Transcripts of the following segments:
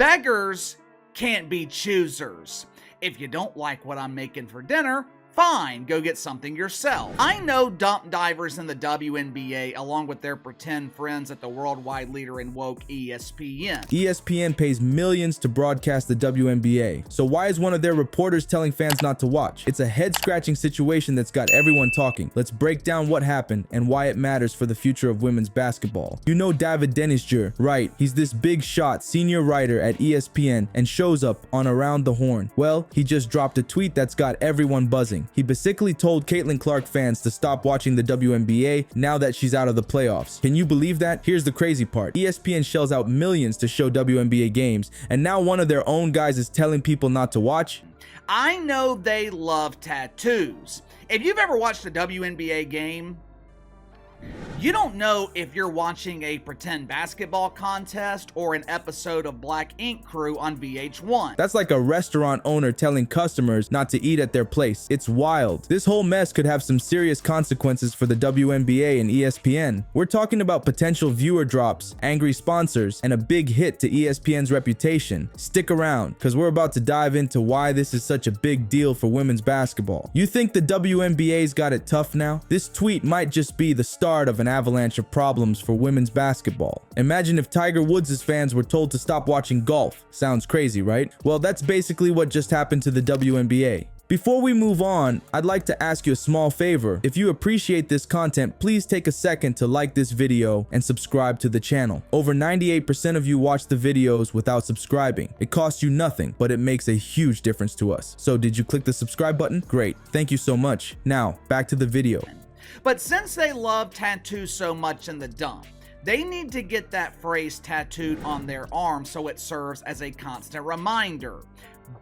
Beggars can't be choosers. If you don't like what I'm making for dinner, fine, go get something yourself. I know dump divers in the WNBA along with their pretend friends at the worldwide leader in woke ESPN. ESPN pays millions to broadcast the WNBA, so why is one of their reporters telling fans not to watch? It's a head-scratching situation that's got everyone talking. Let's break down what happened and why it matters for the future of women's basketball. You know David Dennisjer, right? He's this big shot senior writer at ESPN and shows up on Around the Horn. Well, he just dropped a tweet that's got everyone buzzing. He basically told Caitlin Clark fans to stop watching the WNBA now that she's out of the playoffs. Can you believe that? Here's the crazy part. ESPN shells out millions to show WNBA games, and now one of their own guys is telling people not to watch? I know they love tattoos. If you've ever watched a WNBA game, you don't know if you're watching a pretend basketball contest or an episode of Black Ink Crew on VH1. That's like a restaurant owner telling customers not to eat at their place. It's wild. This whole mess could have some serious consequences for the WNBA and ESPN. We're talking about potential viewer drops, angry sponsors, and a big hit to ESPN's reputation. Stick around, because we're about to dive into why this is such a big deal for women's basketball. You think the WNBA's got it tough now? This tweet might just be the start of an avalanche of problems for women's basketball. Imagine if Tiger Woods' fans were told to stop watching golf. Sounds crazy, right? Well, that's basically what just happened to the WNBA. Before we move on, I'd like to ask you a small favor. If you appreciate this content, please take a second to like this video and subscribe to the channel. Over 98% of you watch the videos without subscribing. It costs you nothing, but it makes a huge difference to us. So did you click the subscribe button? Great. Thank you so much. Now, back to the video. But since they love tattoos so much in the dump, they need to get that phrase tattooed on their arm so it serves as a constant reminder.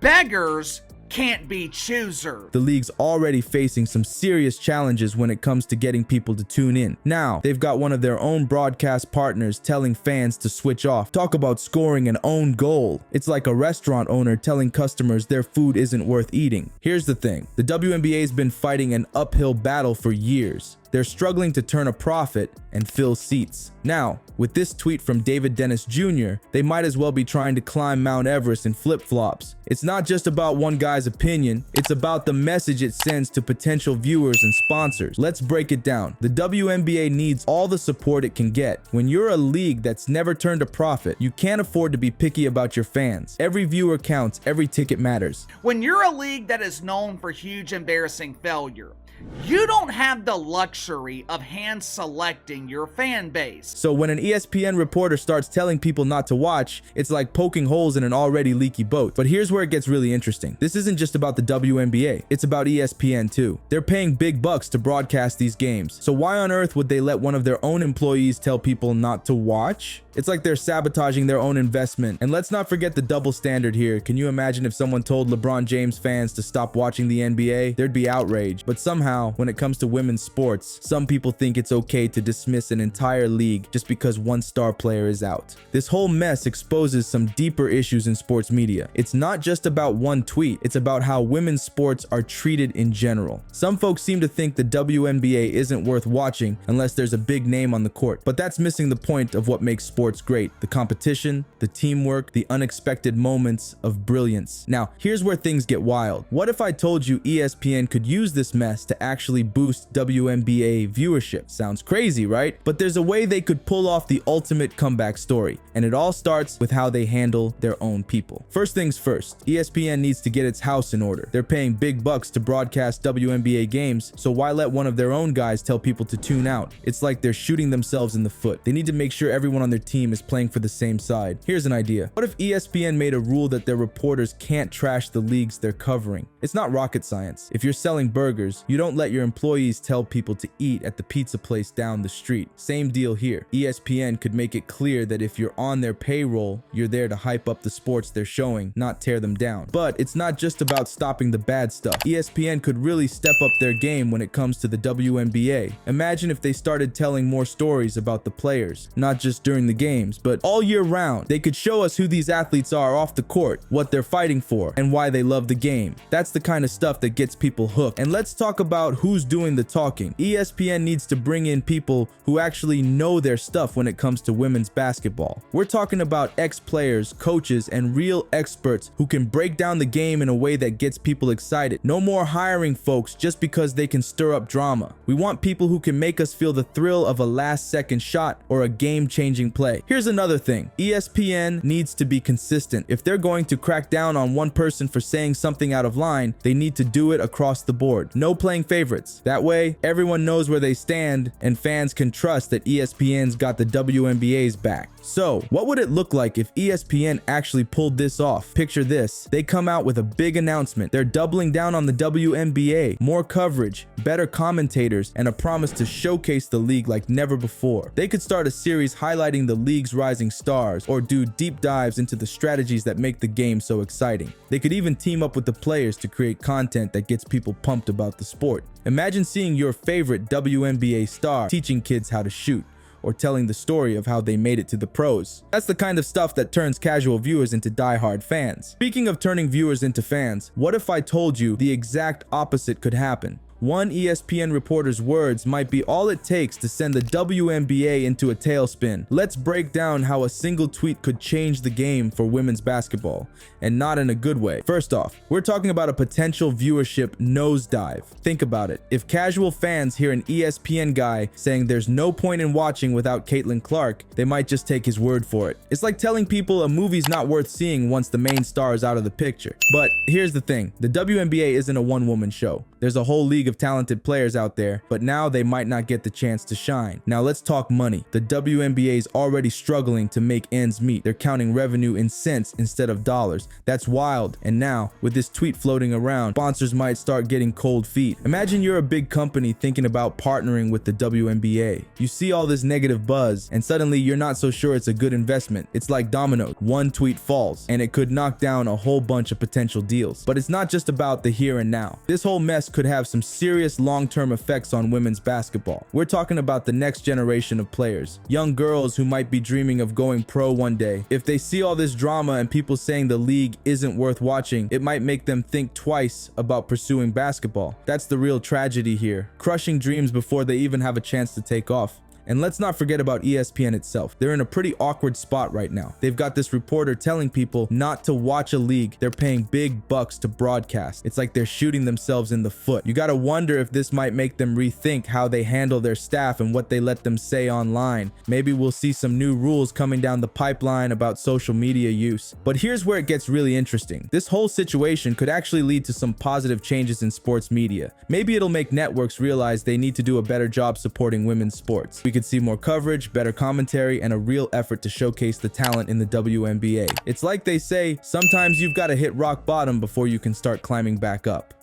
Beggars can't be choosers. The league's already facing some serious challenges when it comes to getting people to tune in. Now, they've got one of their own broadcast partners telling fans to switch off. Talk about scoring an own goal. It's like a restaurant owner telling customers their food isn't worth eating. Here's the thing. The WNBA's been fighting an uphill battle for years. They're struggling to turn a profit and fill seats. Now, with this tweet from David Dennis Jr., they might as well be trying to climb Mount Everest in flip-flops. It's not just about one guy's opinion, it's about the message it sends to potential viewers and sponsors. Let's break it down. The WNBA needs all the support it can get. When you're a league that's never turned a profit, you can't afford to be picky about your fans. Every viewer counts, every ticket matters. When you're a league that is known for huge embarrassing failure, you don't have the luxury of hand-selecting your fan base. So when an ESPN reporter starts telling people not to watch, it's like poking holes in an already leaky boat. But here's where it gets really interesting. This isn't just about the WNBA, it's about ESPN too. They're paying big bucks to broadcast these games. So why on earth would they let one of their own employees tell people not to watch? It's like they're sabotaging their own investment. And let's not forget the double standard here. Can you imagine if someone told LeBron James fans to stop watching the NBA? There'd be outrage. But somehow, when it comes to women's sports, some people think it's okay to dismiss an entire league just because one star player is out. This whole mess exposes some deeper issues in sports media. It's not just about one tweet, it's about how women's sports are treated in general. Some folks seem to think the WNBA isn't worth watching unless there's a big name on the court, but that's missing the point of what makes sports great: the competition, the teamwork, the unexpected moments of brilliance. Now, here's where things get wild. What if I told you ESPN could use this mess to actually boost WNBA viewership? Sounds crazy, right? But there's a way they could pull off the ultimate comeback story, and it all starts with how they handle their own people. First things first, ESPN needs to get its house in order. They're paying big bucks to broadcast WNBA games, so why let one of their own guys tell people to tune out? It's like they're shooting themselves in the foot. They need to make sure everyone on their team is playing for the same side. Here's an idea. What if ESPN made a rule that their reporters can't trash the leagues they're covering? It's not rocket science. If you're selling burgers, you don't let your employees tell people to eat at the pizza place down the street. Same deal here. ESPN could make it clear that if you're on their payroll, you're there to hype up the sports they're showing, not tear them down. But it's not just about stopping the bad stuff. ESPN could really step up their game when it comes to the WNBA. Imagine if they started telling more stories about the players, not just during the games, but all year round, they could show us who these athletes are off the court, what they're fighting for, and why they love the game. That's the kind of stuff that gets people hooked. And let's talk about who's doing the talking. ESPN needs to bring in people who actually know their stuff when it comes to women's basketball. We're talking about ex-players, coaches, and real experts who can break down the game in a way that gets people excited. No more hiring folks just because they can stir up drama. We want people who can make us feel the thrill of a last-second shot or a game-changing play. Here's another thing. ESPN needs to be consistent. If they're going to crack down on one person for saying something out of line, they need to do it across the board. No playing favorites. That way, everyone knows where they stand and fans can trust that ESPN's got the WNBA's back. So, what would it look like if ESPN actually pulled this off? Picture this. They come out with a big announcement. They're doubling down on the WNBA, more coverage, better commentators, and a promise to showcase the league like never before. They could start a series highlighting the league's rising stars, or do deep dives into the strategies that make the game so exciting. They could even team up with the players to create content that gets people pumped about the sport. Imagine seeing your favorite WNBA star teaching kids how to shoot, or telling the story of how they made it to the pros. That's the kind of stuff that turns casual viewers into die-hard fans. Speaking of turning viewers into fans, what if I told you the exact opposite could happen? One ESPN reporter's words might be all it takes to send the WNBA into a tailspin. Let's break down how a single tweet could change the game for women's basketball, and not in a good way. First off, we're talking about a potential viewership nosedive. Think about it. If casual fans hear an ESPN guy saying there's no point in watching without Caitlin Clark, they might just take his word for it. It's like telling people a movie's not worth seeing once the main star is out of the picture. But here's the thing. The WNBA isn't a one-woman show. There's a whole league of talented players out there, but now they might not get the chance to shine. Now let's talk money. The WNBA is already struggling to make ends meet. They're counting revenue in cents instead of dollars. That's wild. And now, with this tweet floating around, sponsors might start getting cold feet. Imagine you're a big company thinking about partnering with the WNBA. You see all this negative buzz, and suddenly you're not so sure it's a good investment. It's like dominoes. One tweet falls, and it could knock down a whole bunch of potential deals. But it's not just about the here and now. This whole mess could have some serious long-term effects on women's basketball. We're talking about the next generation of players, young girls who might be dreaming of going pro one day. If they see all this drama and people saying the league isn't worth watching, it might make them think twice about pursuing basketball. That's the real tragedy here, crushing dreams before they even have a chance to take off. And let's not forget about ESPN itself. They're in a pretty awkward spot right now. They've got this reporter telling people not to watch a league they're paying big bucks to broadcast. It's like they're shooting themselves in the foot. You gotta wonder if this might make them rethink how they handle their staff and what they let them say online. Maybe we'll see some new rules coming down the pipeline about social media use. But here's where it gets really interesting. This whole situation could actually lead to some positive changes in sports media. Maybe it'll make networks realize they need to do a better job supporting women's sports. We could see more coverage, better commentary, and a real effort to showcase the talent in the WNBA. It's like they say, sometimes you've got to hit rock bottom before you can start climbing back up.